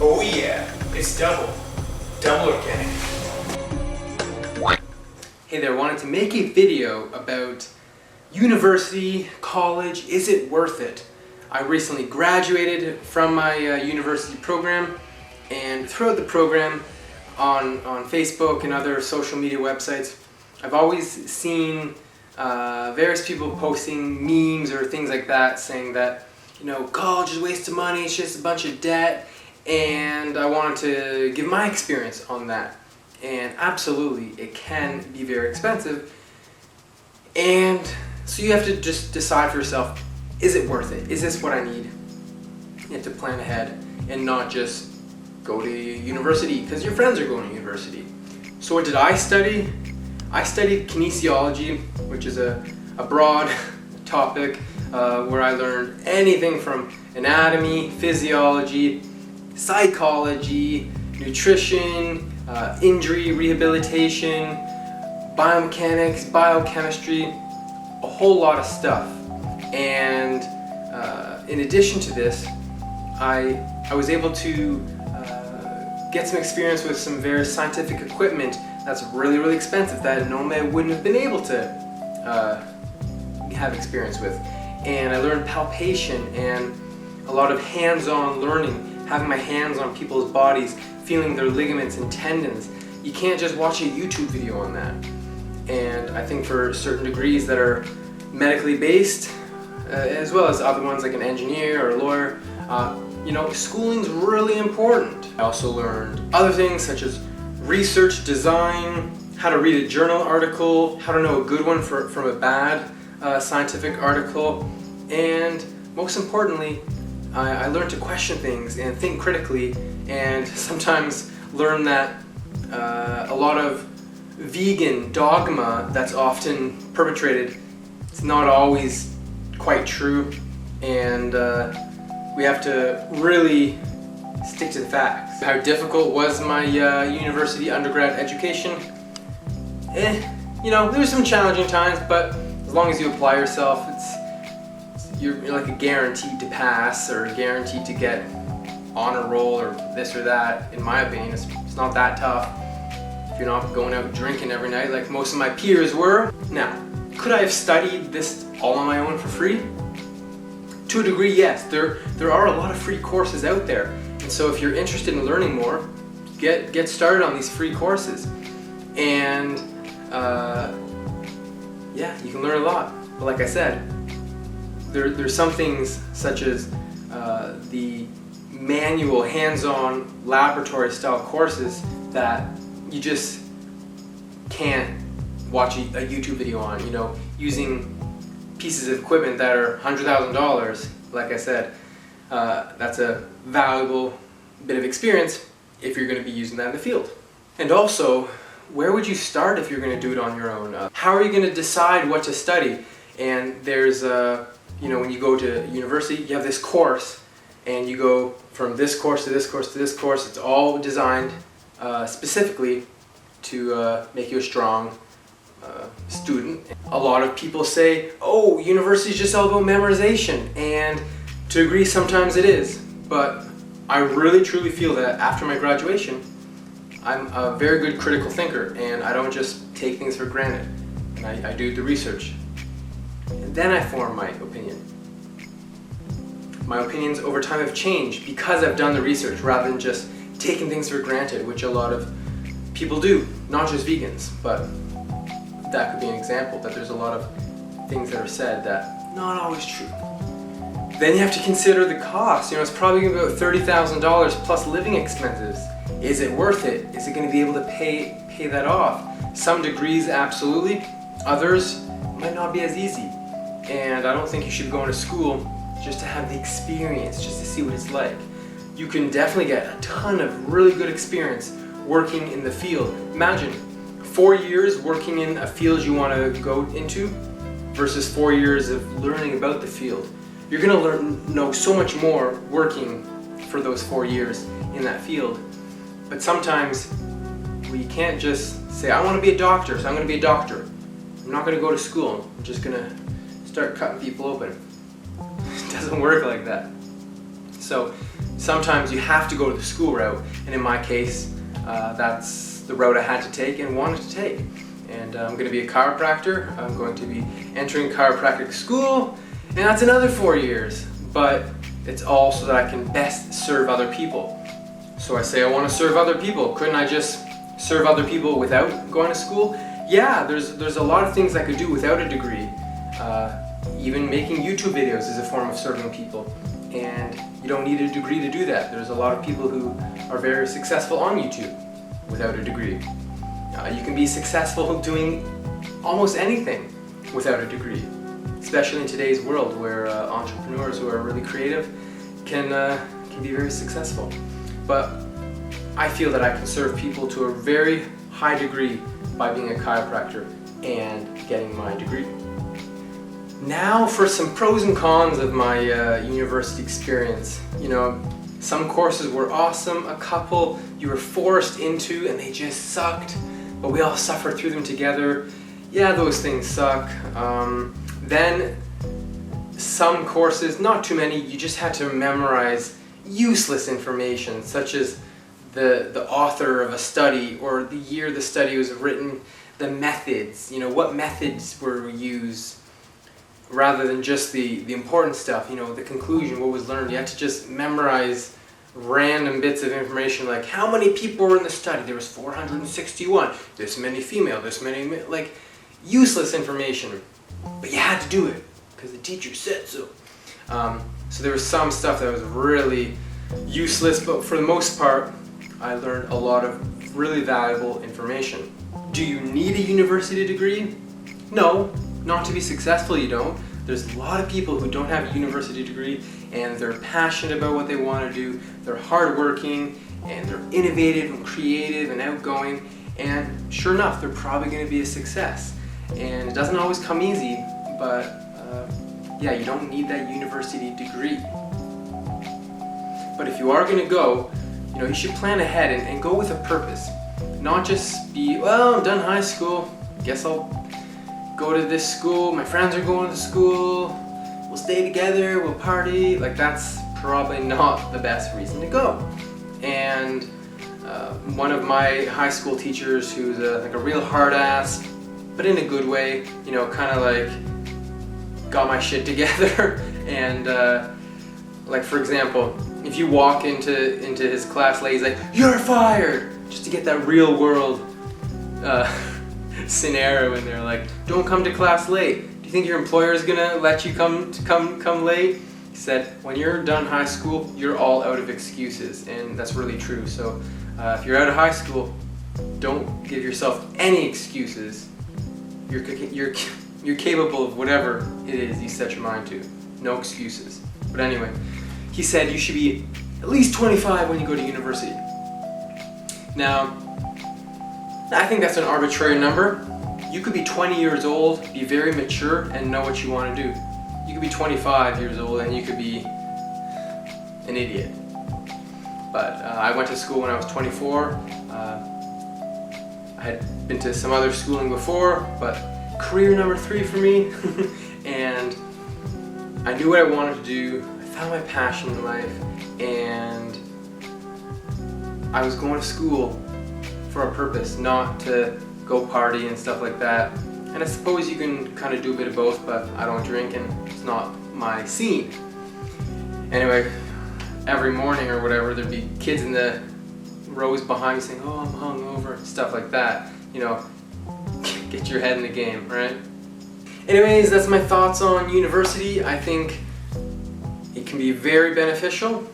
Oh yeah, it's double organic. Hey there, wanted to make a video about university, college, is it worth it? I recently graduated from my university program, and throughout the program on Facebook and other social media websites, I've always seen various people posting memes or things like that saying that, you know, college is a waste of money, it's just a bunch of debt, and I wanted to give my experience on that. And absolutely, it can be very expensive, and so you have to just decide for yourself, is it worth it? Is this what I need? You have to plan ahead and not just go to university because your friends are going to university. So what did I study? I studied kinesiology, which is a broad topic where I learned anything from anatomy, physiology, psychology, nutrition, injury rehabilitation, biomechanics, biochemistry, a whole lot of stuff. And in addition to this, I was able to get some experience with some very scientific equipment that's really, really expensive that normally I wouldn't have been able to have experience with. And I learned palpation and a lot of hands-on learning, having my hands on people's bodies, feeling their ligaments and tendons. You can't just watch a YouTube video on that. And I think for certain degrees that are medically based, as well as other ones like an engineer or a lawyer, you know, schooling's really important. I also learned other things such as research design, how to read a journal article, how to know a good one from a bad scientific article, and most importantly, I learned to question things and think critically, and sometimes learn that a lot of vegan dogma that's often perpetrated, it's not always quite true, and we have to really stick to the facts. How difficult was my university undergrad education? You know, there's some challenging times, but as long as you apply yourself, you're like a guaranteed to pass or guaranteed to get honor roll or this or that. In my opinion, it's not that tough if you're not going out drinking every night like most of my peers were. Now, could I have studied this all on my own for free? To a degree, yes. There are a lot of free courses out there, and so if you're interested in learning more, get started on these free courses, and yeah, you can learn a lot. But like I said, there's some things such as the manual, hands-on, laboratory-style courses that you just can't watch a YouTube video on. You know, using pieces of equipment that are $100,000. Like I said, that's a valuable bit of experience if you're going to be using that in the field. And also, where would you start if you're going to do it on your own? How are you going to decide what to study? And there's you know, when you go to university, you have this course, and you go from this course to this course to this course. It's all designed specifically to make you a strong student. A lot of people say, oh, university is just all about memorization, and to a degree sometimes it is, but I really truly feel that after my graduation I'm a very good critical thinker, and I don't just take things for granted, and I do the research, and then I form my opinion. My opinions over time have changed because I've done the research rather than just taking things for granted, which a lot of people do, not just vegans, but that could be an example, that there's a lot of things that are said that not always true. Then you have to consider the cost. You know, it's probably about $30,000 plus living expenses. Is it worth it? Is it going to be able to pay that off? Some degrees, absolutely. Others might not be as easy. And I don't think you should go into school just to have the experience, just to see what it's like. You can definitely get a ton of really good experience working in the field. Imagine 4 years working in a field you want to go into versus 4 years of learning about the field. You're going to know so much more working for those 4 years in that field. But sometimes we can't just say, I want to be a doctor, so I'm going to be a doctor. I'm not going to go to school. I'm just going to start cutting people open. It doesn't work like that. So sometimes you have to go to the school route, and in my case, that's the route I had to take and wanted to take. And I'm going to be a chiropractor. I'm going to be entering chiropractic school, and that's another 4 years. But it's all so that I can best serve other people. So I say I want to serve other people. Couldn't I just serve other people without going to school? Yeah, there's a lot of things I could do without a degree. Even making YouTube videos is a form of serving people. And you don't need a degree to do that. There's a lot of people who are very successful on YouTube without a degree. You can be successful doing almost anything without a degree, especially in today's world where entrepreneurs who are really creative can be very successful. But I feel that I can serve people to a very high degree by being a chiropractor and getting my degree. Now for some pros and cons of my university experience. You know, some courses were awesome, a couple you were forced into and they just sucked, but we all suffered through them together. Yeah, those things suck. Then some courses, not too many, you just had to memorize useless information, such as the author of a study or the year the study was written, the methods, you know, what methods were used, rather than just the important stuff, you know, the conclusion, what was learned. You had to just memorize random bits of information like how many people were in the study. There was 461, this many female, this many, like useless information. But you had to do it because the teacher said so. So there was some stuff that was really useless, but for the most part, I learned a lot of really valuable information. Do you need a university degree? No, not to be successful you don't. There's a lot of people who don't have a university degree and they're passionate about what they want to do, they're hardworking, and they're innovative and creative and outgoing, and sure enough, they're probably going to be a success. And it doesn't always come easy, but yeah, you don't need that university degree. But if you are going to go, you know, you should plan ahead and go with a purpose. Not just be, well, I'm done high school, guess I'll go to this school, my friends are going to school, we'll stay together, we'll party. Like, that's probably not the best reason to go. And one of my high school teachers, who's like a real hard ass, but in a good way, you know, kind of like got my shit together. And like, for example, if you walk into his class late, he's like, "You're fired!" Just to get that real world scenario in there, like, don't come to class late. Do you think your employer is gonna let you come late? He said, when you're done high school, you're all out of excuses, and that's really true. So if you're out of high school, don't give yourself any excuses. You're capable of whatever it is you set your mind to. No excuses. But anyway, he said you should be at least 25 when you go to university. Now, I think that's an arbitrary number. You could be 20 years old, be very mature, and know what you want to do. You could be 25 years old and you could be an idiot. But I went to school when I was 24. I had been to some other schooling before, but career number 3 for me. And I knew what I wanted to do. I found my passion in life, and I was going to school for a purpose, not to go party and stuff like that. And I suppose you can kind of do a bit of both, but I don't drink and it's not my scene. Anyway, every morning or whatever, there'd be kids in the rows behind me saying, "Oh, I'm hungover," stuff like that. You know, get your head in the game, right? Anyways, that's my thoughts on university. I think it can be very beneficial.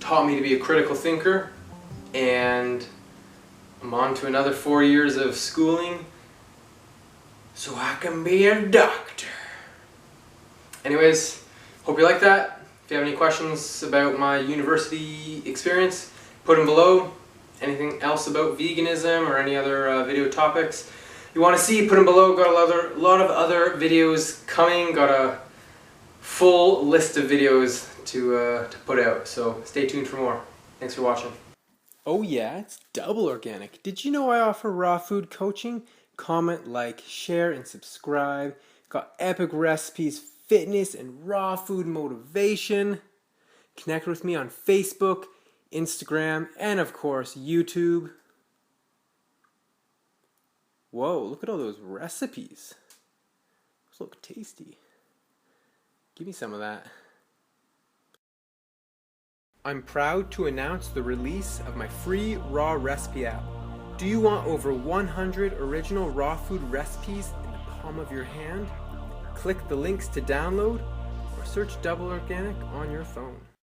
Taught me to be a critical thinker, and I'm on to another 4 years of schooling so I can be a doctor. Anyways, hope you like that. If you have any questions about my university experience, put them below. Anything else about veganism or any other video topics you want to see, put them below. Got a lot of other videos coming. Got a full list of videos to put out, so stay tuned for more. Thanks for watching. Oh yeah, it's double organic. Did you know I offer raw food coaching? Comment, like, share, and subscribe. Got epic recipes, fitness, and raw food motivation. Connect with me on Facebook, Instagram, and of course YouTube. Whoa, look at all those recipes. Those look tasty. Give me some of that. I'm proud to announce the release of my free raw recipe app. Do you want over 100 original raw food recipes in the palm of your hand? Click the links to download or search Double Organic on your phone.